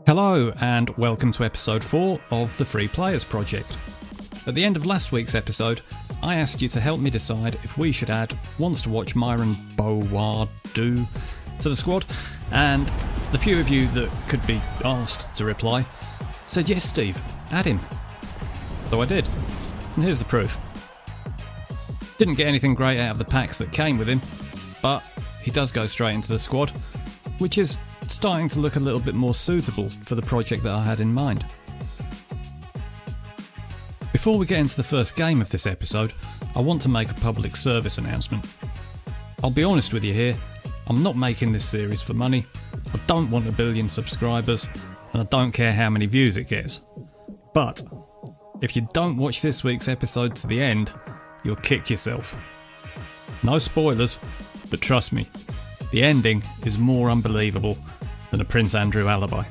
Hello and welcome to episode 4 of the Free Players Project. At the end of last week's episode, I asked you to help me decide if we should add Wants to Watch Myron Bowadou to the squad, and the few of you that could be asked to reply said, yes Steve, add him. So I did, and here's the proof. Didn't get anything great out of the packs that came with him, but he does go straight into the squad, which is starting to look a little bit more suitable for the project that I had in mind. Before we get into the first game of this episode, I want to make a public service announcement. I'll be honest with you here, I'm not making this series for money, I don't want 1 billion subscribers, and I don't care how many views it gets. But if you don't watch this week's episode to the end, you'll kick yourself. No spoilers, but trust me, the ending is more unbelievable than a Prince Andrew alibi.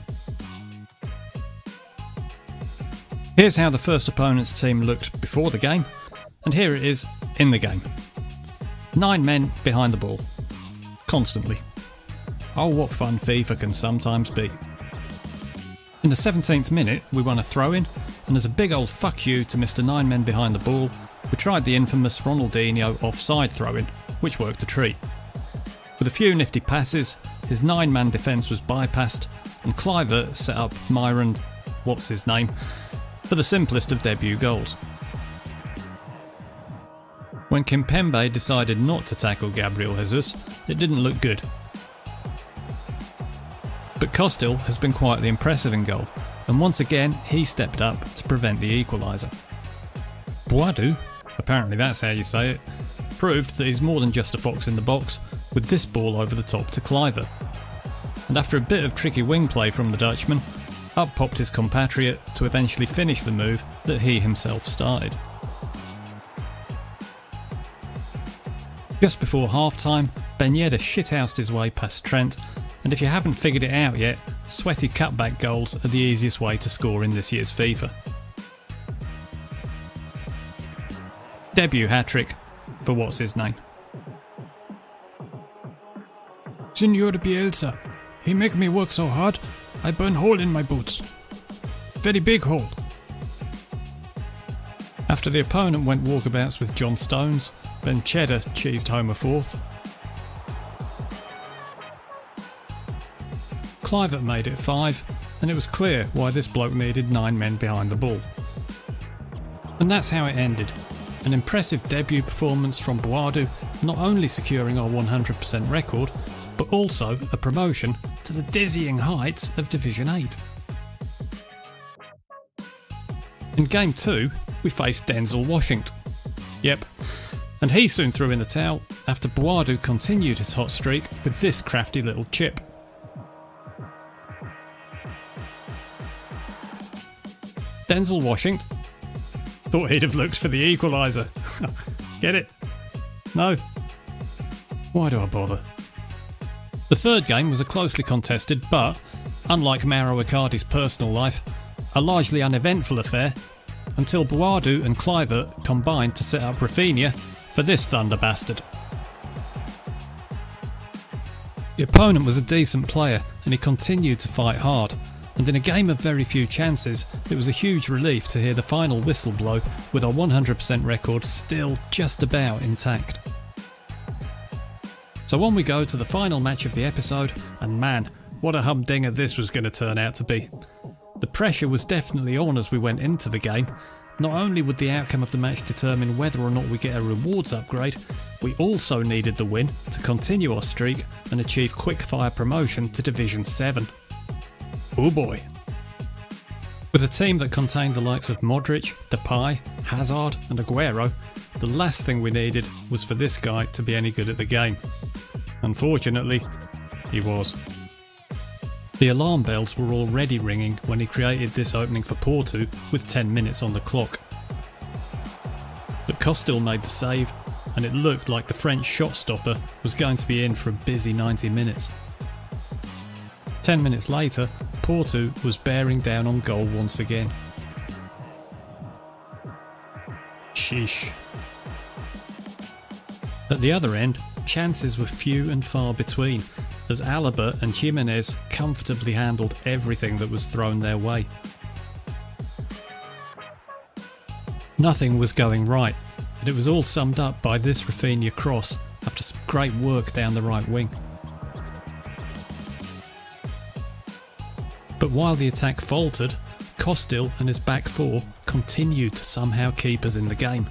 Here's how the first opponent's team looked before the game, and here it is in the game. 9 men behind the ball. Constantly. Oh, what fun FIFA can sometimes be. In the 17th minute, we won a throw-in, and as a big old fuck you to Mr. 9 men behind the ball, we tried the infamous Ronaldinho offside throw-in, which worked a treat. With a few nifty passes, his 9-man defence was bypassed, and Kluivert set up Myron, what's his name, for the simplest of debut goals. When Kimpembe decided not to tackle Gabriel Jesus, it didn't look good. But Costil has been quietly impressive in goal, and once again he stepped up to prevent the equaliser. Bowadou, apparently that's how you say it, proved that he's more than just a fox in the box, with this ball over the top to Kluivert. And after a bit of tricky wing play from the Dutchman, up popped his compatriot to eventually finish the move that he himself started. Just before half-time, Ben Yedder shithoused his way past Trent, and if you haven't figured it out yet, sweaty cutback goals are the easiest way to score in this year's FIFA. Debut hat-trick for what's his name. Senor Bielsa, he make me work so hard, I burn hole in my boots. Very big hole. After the opponent went walkabouts with John Stones, Ben Cheddar cheesed home a fourth. Kluivert made it 5, and it was clear why this bloke needed 9 men behind the ball. And that's how it ended. An impressive debut performance from Bowadou, not only securing our 100% record, but also a promotion to the dizzying heights of Division 8. In Game 2, we faced Denzel Washington. Yep, and he soon threw in the towel after Bowadou continued his hot streak with this crafty little chip. Denzel Washington thought he'd have looked for the equaliser. Get it? No. Why do I bother? The third game was a closely contested but, unlike Mauro Icardi's personal life, a largely uneventful affair until Bowadou and Kluivert combined to set up Rafinha for this thunder bastard. The opponent was a decent player and he continued to fight hard, and in a game of very few chances it was a huge relief to hear the final whistle blow with our 100% record still just about intact. So on we go to the final match of the episode, and man, what a humdinger this was going to turn out to be. The pressure was definitely on as we went into the game. Not only would the outcome of the match determine whether or not we get a rewards upgrade, we also needed the win to continue our streak and achieve quick-fire promotion to Division 7. Oh boy. With a team that contained the likes of Modric, Depay, Hazard and Aguero, the last thing we needed was for this guy to be any good at the game. Unfortunately, he was. The alarm bells were already ringing when he created this opening for Porto with 10 minutes on the clock. But Costil made the save, and it looked like the French shot stopper was going to be in for a busy 90 minutes. 10 minutes later, Porto was bearing down on goal once again. Sheesh. At the other end, chances were few and far between, as Alaba and Jimenez comfortably handled everything that was thrown their way. Nothing was going right, and it was all summed up by this Rafinha cross after some great work down the right wing. But while the attack faltered, Costil and his back four continued to somehow keep us in the game.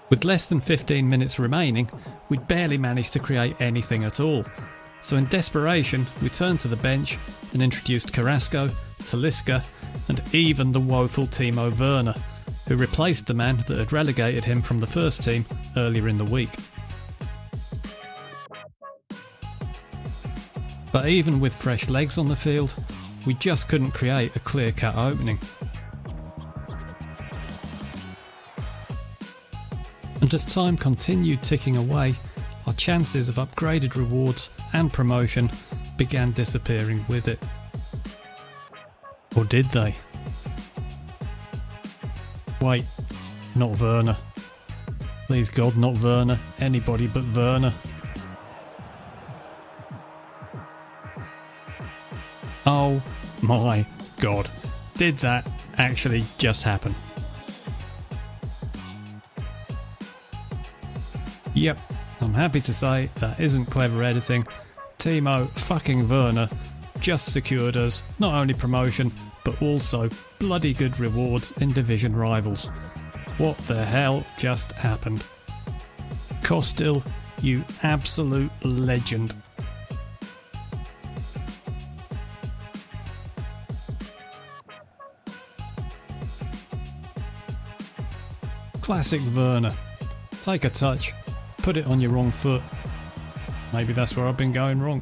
With less than 15 minutes remaining, we'd barely managed to create anything at all. So in desperation, we turned to the bench and introduced Carrasco, Talisca, and even the woeful Timo Werner, who replaced the man that had relegated him from the first team earlier in the week. But even with fresh legs on the field, we just couldn't create a clear-cut opening. And as time continued ticking away, our chances of upgraded rewards and promotion began disappearing with it. Or did they? Wait, not Werner. Please God, not Werner. Anybody but Werner. Oh my God. Did that actually just happen? Yep, I'm happy to say that isn't clever editing. Timo fucking Werner just secured us not only promotion, but also bloody good rewards in division rivals. What the hell just happened? Costil, you absolute legend. Classic Werner. Take a touch, put it on your wrong foot. Maybe that's where I've been going wrong.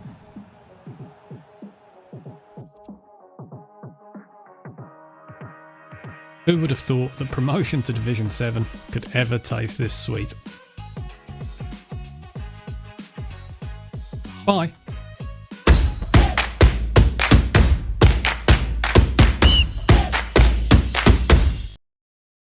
Who would have thought that promotion to Division 7 could ever taste this sweet? Bye.